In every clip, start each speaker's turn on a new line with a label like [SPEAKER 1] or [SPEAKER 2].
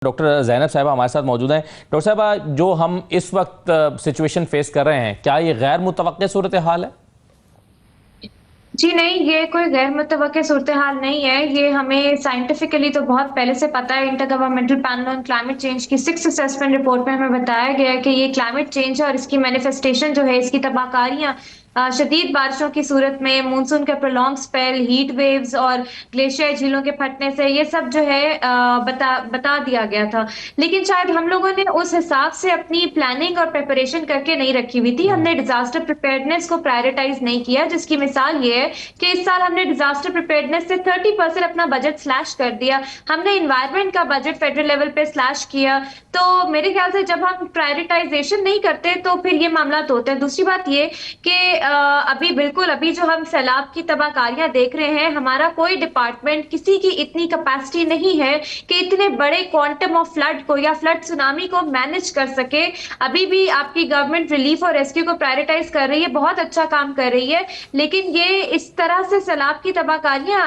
[SPEAKER 1] Doctor Zainab साहिबा हमारे साथ मौजूद हैं। डॉक्टर साहिबा, जो हम इस वक्त सिचुएशन फेस कर रहे हैं, क्या ये गैर मुतवक्किल सूरत हाल है?
[SPEAKER 2] जी नहीं, ये कोई गैर मुतवक्किल सूरत हाल नहीं है। ये हमें साइंटिफिकली तो बहुत पहले से पता है। Inter governmental panel on climate change की 6th असेसमेंट रिपोर्ट में हमें बताया गया है कि ये क्लाइमेट चेंज है और इसकी मैनिफेस्टेशन जो है, इसकी तबाहकारियां शदीद बारिशों की सूरत में, मानसून का प्रोलॉन्ग स्पेल, हीट वेव्स और ग्लेशियर झीलों के फटने से, ये सब जो है बता दिया गया था। लेकिन शायद हम लोगों ने उस हिसाब से अपनी प्लानिंग और प्रिपरेशन करके नहीं रखी हुई थी। हमने डिजास्टर प्रिपेयर्डनेस को प्रायोरिटाइज नहीं किया, जिसकी मिसाल ये है कि इस साल हमने डिजास्टर प्रिपेयर्डनेस से 30% अपना बजट स्लैश कर दिया। हमने इन्वायरमेंट का बजट फेडरल लेवल पे स्लैश किया। तो मेरे ख्याल से जब हम प्रायोरिटाइजेशन नहीं करते तो फिर ये मामला तो होते हैं। दूसरी बात ये कि अभी जो हम सैलाब की तबाहकारियां देख रहे हैं, हमारा कोई डिपार्टमेंट, किसी की इतनी कैपेसिटी नहीं है कि इतने बड़े क्वांटम ऑफ फ्लड को या फ्लड सुनामी को मैनेज कर सके। अभी भी आपकी गवर्नमेंट रिलीफ और रेस्क्यू को प्रायोरिटाइज कर रही है, बहुत अच्छा काम कर रही है, लेकिन ये इस तरह से सैलाब की तबाहकारियां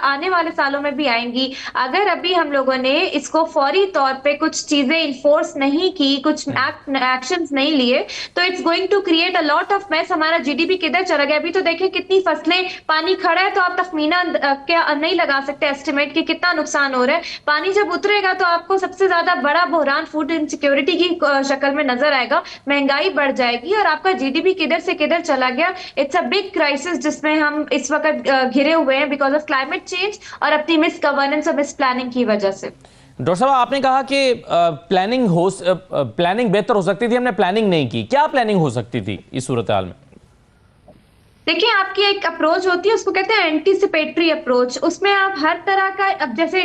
[SPEAKER 2] आने वाले सालों में भी आएंगी। अगर अभी हम लोगों ने इसको फौरी तौर पे कुछ चीजें इन्फोर्स नहीं की, कुछ एक्शंस नहीं लिए, तो it's going to create a lot of mess. हमारा जीडीपी किधर चला गया? अभी तो देखिए कितनी फसलें, पानी खड़ा है तो आप तखमीना क्या नहीं लगा सकते एस्टिमेट कि कितना नुकसान हो रहा है। पानी जब उतरेगा तो आपको सबसे ज्यादा बड़ा बहरान फूड इनसिक्योरिटी की शक्ल में नजर आएगा, महंगाई बढ़ जाएगी और आपका जीडीपी किधर से किधर चला गया। इट्स अ बिग क्राइसिस जिसमें हम इस वक्त घिरे हुए हैं बिकॉज ऑफ क्लाइमेट चेंज और अपनी मिस गवर्नेंस और मिस प्लानिंग की वजह से।
[SPEAKER 1] डॉक्टर साहब, आपने कहा कि प्लानिंग बेहतर हो सकती थी, हमने प्लानिंग नहीं की। क्या प्लानिंग हो सकती थी इस सूरत हाल में?
[SPEAKER 2] देखिए, आपकी एक अप्रोच होती है, उसको कहते हैं एंटीसिपेटरी अप्रोच। उसमें आप हर तरह का, अब जैसे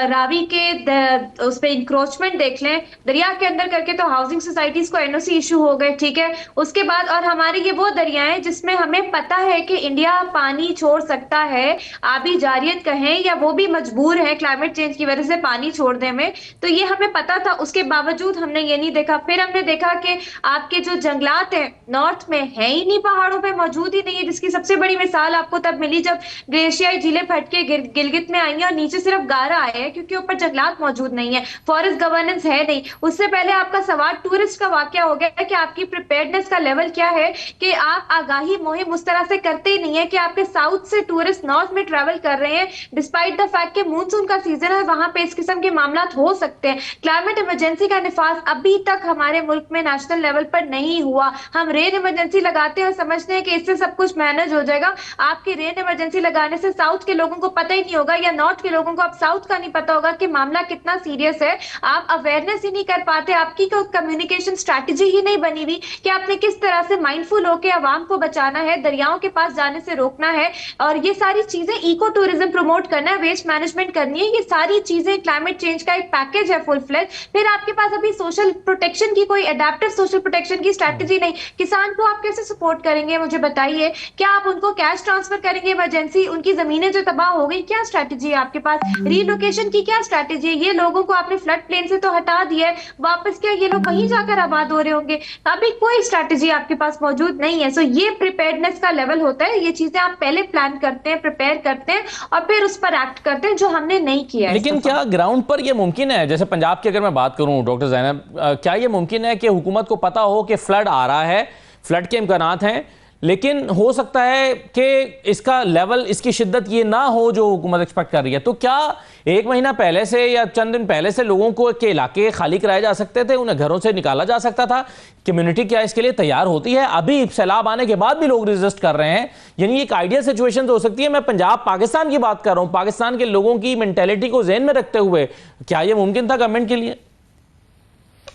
[SPEAKER 2] रावी के उस पे इंक्रोचमेंट देख लें, दरिया के अंदर करके तो हाउसिंग सोसाइटीज को एनओसी इशू हो गए, ठीक है। उसके बाद और हमारे ये वो दरिया हैं जिसमें हमें पता है कि इंडिया पानी छोड़ सकता है, आबी जारियत कहें या वो भी मजबूर है क्लाइमेट चेंज की वजह से पानी छोड़ने में, तो ये हमें पता था। उसके बावजूद हमने ये नहीं देखा। फिर हमने देखा कि आपके जो जंगलात हैं नॉर्थ में है ही नहीं, पहाड़ों पे मौजूद ही नहीं है, जिसकी सबसे बड़ी मिसाल आपको तब मिली जब ग्लेशियाई झीलें फट के गिलगित में आई हैं और नीचे सिर्फ गारा आया है क्योंकि ऊपर जंगलात मौजूद नहीं है, फॉरेस्ट गवर्नेंस है नहीं। उससे पहले आपका सवाल टूरिस्ट का वाकया हो गया कि आपकी प्रिपेयर्डनेस का लेवल क्या है, कि आप आगाही मुहिम उस तरह से करते ही नहीं है कि आपके साउथ से टूरिस्ट नॉर्थ में ट्रेवल कर रहे हैं, डिस्पाइट द फैक्ट कि मानसून का सीजन है, वहां पे इस किस्म के मामला हो सकते हैं। क्लाइमेट इमरजेंसी का निफाज अभी तक हमारे मुल्क में नेशनल लेवल पर नहीं हुआ। हम रेन इमरजेंसी लगाते हैं और समझते हैं कि इससे सब कुछ मैनेज हो जाएगा। आपके रेन इमरजेंसी लगाने से साउथ के लोगों को पता ही नहीं होगा, या नॉर्थ के लोगों को अब साउथ का नहीं पता होगा कि मामला कितना सीरियस है। आप अवेयरनेस ही नहीं कर पाते, आपकी कम्युनिकेशन स्ट्रैटेजी ही नहीं बनी हुई कि आपने किस तरह से माइंडफुल होकर आवाम को बचाना है, दरियाओं के पास जाने से रोकना है, और ये सारी चीजें, इको टूरिज्म प्रमोट करना है, वेस्ट मैनेजमेंट करनी है, ये सारी चीजें क्लाइमेट चेंज का एक पैकेज है फुल फ्लेज। फिर आपके पास अभी सोशल प्रोटेक्शन की कोई अडेप्टिव सोशल प्रोटेक्शन की स्ट्रैटेजी नहीं। किसान को आप कैसे सपोर्ट करेंगे मुझे बताइए? क्या आप उनको कैश ट्रांसफर करेंगे इमरजेंसी? उनकी जमीनें जो तबाह हो गई, क्या स्ट्रैटेजी है आपके पास? रीलोकेशन की क्या स्ट्रैटेजी है? ये लोगों को आपने फ्लड प्लेन से तो हटा दिया है, वापस क्या ये लोग वहीं जाकर आबाद हो रहे होंगे? अभी कोई स्ट्रैटेजी आपके पास मौजूद नहीं है। सो ये प्रिपेयर्डनेस का लेवल होता है, ये चीजें आप पहले प्लान करते हैं, प्रिपेयर करते हैं और फिर उस पर एक्ट करते हैं, जो हमने नहीं किया है।
[SPEAKER 1] लेकिन क्या ग्राउंड पर यह मुमकिन है, जैसे पंजाब की अगर मैं बात करूं डॉक्टर ज़ैनब, क्या यह मुमकिन है कि हुकूमत को पता हो कि फ्लड आ रहा है, फ्लड के इम्कानात हैं, लेकिन हो सकता है कि इसका लेवल, इसकी शिद्दत ये ना हो जो हुकूमत एक्सपेक्ट कर रही है? तो क्या 1 महीना पहले से या चंद दिन पहले से लोगों को के इलाके खाली कराए जा सकते थे, उन्हें घरों से निकाला जा सकता था? कम्युनिटी क्या इसके लिए तैयार होती है? अभी सैलाब आने के बाद भी लोग रेजिस्ट कर रहे हैं, यानी एक आइडियल सिचुएशन हो सकती है। मैं पंजाब पाकिस्तान की बात कर रहा हूँ, पाकिस्तान के लोगों की मेंटेलिटी को ज़हन में रखते हुए क्या यह मुमकिन था गवर्नमेंट के लिए?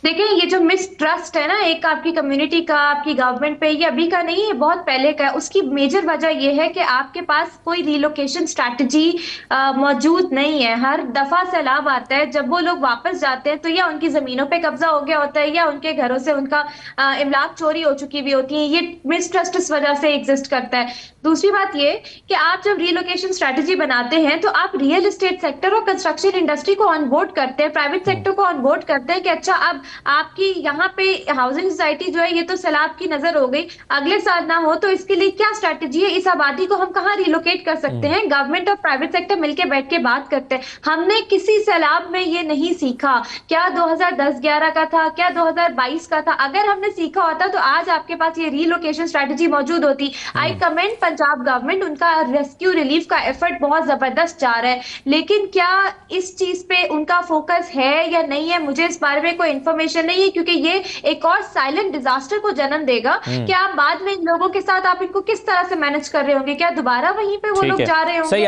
[SPEAKER 2] देखिए, ये जो मिसट्रस्ट है ना एक आपकी कम्युनिटी का आपकी गवर्नमेंट पे, ये अभी का नहीं है, बहुत पहले का है। उसकी मेजर वजह ये है कि आपके पास कोई रिलोकेशन स्ट्रैटेजी मौजूद नहीं है। हर दफा सैलाब आता है, जब वो लोग वापस जाते हैं तो या उनकी जमीनों पे कब्जा हो गया होता है या उनके घरों से उनका इमलाक चोरी हो चुकी भी होती है। ये मिसट्रस्ट इस वजह से एग्जिस्ट करता है। दूसरी बात ये कि आप जब रिलोकेशन स्ट्रैटेजी बनाते हैं तो आप रियल एस्टेट सेक्टर और कंस्ट्रक्शन इंडस्ट्री को ऑन बोर्ड करते हैं, प्राइवेट सेक्टर को ऑन बोर्ड करते हैं कि अच्छा अब आपकी यहाँ पे हाउसिंग सोसाइटी जो है ये तो सैलाब की नजर हो गई, अगले साल ना हो तो इसके लिए क्या स्ट्रैटेजी है? इस आबादी को हम कहाँ रिलोकेट कर सकते हैं? गवर्नमेंट और प्राइवेट सेक्टर मिलकर बैठ के बात करते हैं। हमने किसी सैलाब में ये नहीं सीखा, क्या 2010-11 का था, क्या 2022 का था? अगर हमने सीखा होता तो आज आपके पास ये रीलोकेशन स्ट्रैटेजी मौजूद होती। आई कमेंड पंजाब गवर्नमेंट, उनका रेस्क्यू रिलीफ का एफर्ट बहुत जबरदस्त जा रहा है, लेकिन क्या इस चीज पे उनका फोकस है या नहीं है, मुझे इस बारे में कोई इंफॉर्मेशन नहीं है, क्योंकि ये एक और साइलेंट डिजास्टर को जन्म देगा। क्या आप बाद में इन लोगों के साथ आप इनको किस तरह से मैनेज कर रहे होंगे? क्या दोबारा वहीं पे वो
[SPEAKER 1] ठीक
[SPEAKER 2] लोग
[SPEAKER 1] है,
[SPEAKER 2] जा रहे होंगे?
[SPEAKER 1] सही